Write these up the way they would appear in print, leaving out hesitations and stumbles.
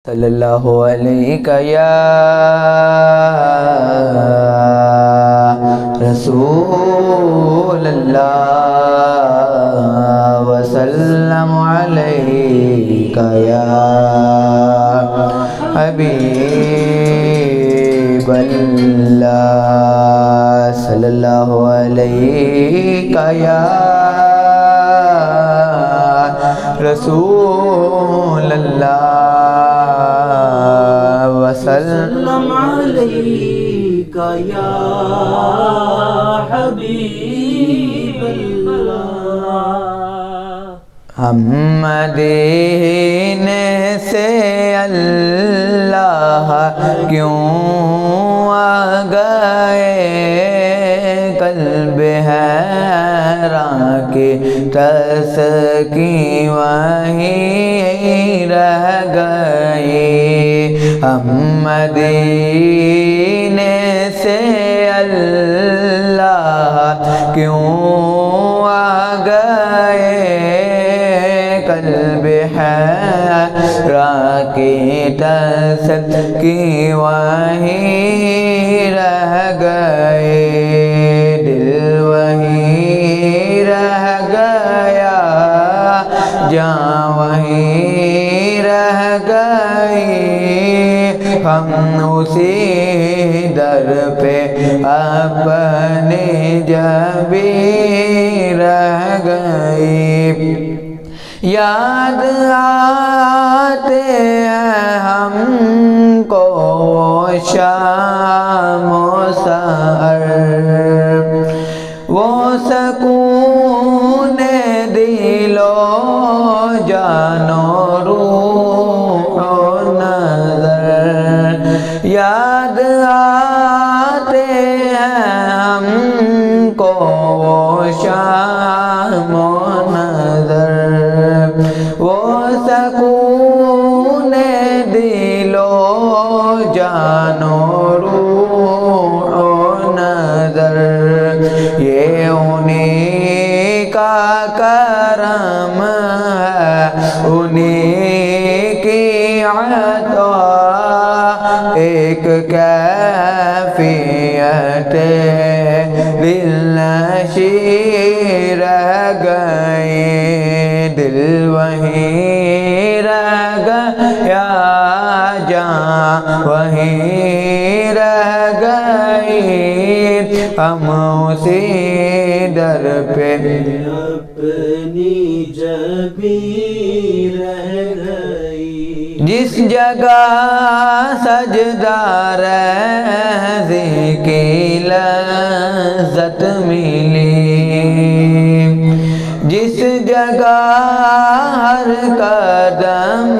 صلی اللہ علیہ یا رسول اللہ وسلم علیہ یا حبیب اللہ صلی اللہ علیہ یا رسول اللہ وسلم علیک یا حبیب اللہ۔ ہم مدینے سے اللہ کیوں آ گئے، قلب حیراں کی تسکین وہیں رہ گئی۔ ہم مدینے سے اللہ کیوں آ گئے، قلب حیراں کی تسکین وہیں رہ گئے، دل وہیں رہ گیا، جاں وہیں رہ گئی۔ ہم اسی در پہ اپنے جبی رہ گئی، یاد آتے ہیں ہم کو وہ شام و سحر، وہ سکون دل و جان و روح و نظر، یاد آتے ہیں ہم کو وہ شام و نظر، وہ سکون دل و جان و روح و نظر، یہ انہیں کا کرم ہے، انہیں کی عطا، ایک کیفیت دل نشیں رہ گئے، دل وہیں رہ گیا، جاں وہیں رہ گئی۔ ہم اسی در پہ اپنی جبی رہ گئی، جس جگہ سجدہ ریزی کی لذت ملی، جس جگہ ہر قدم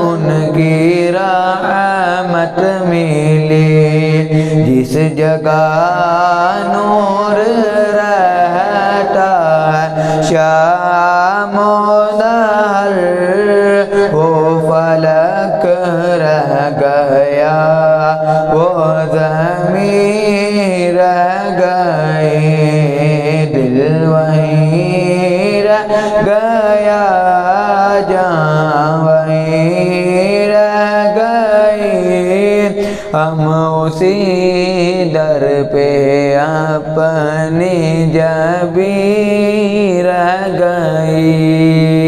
ان کی رحمت ملی، جس جگہ نور رہتا ہے شام و ظہر، وہ فلک رہ گیا، وہ زمین رہ گئی، دل وہیں رہ گیا، جاں وہیں رہ گئی۔ ہم اسی در پہ اپنی جبی رہ گئی۔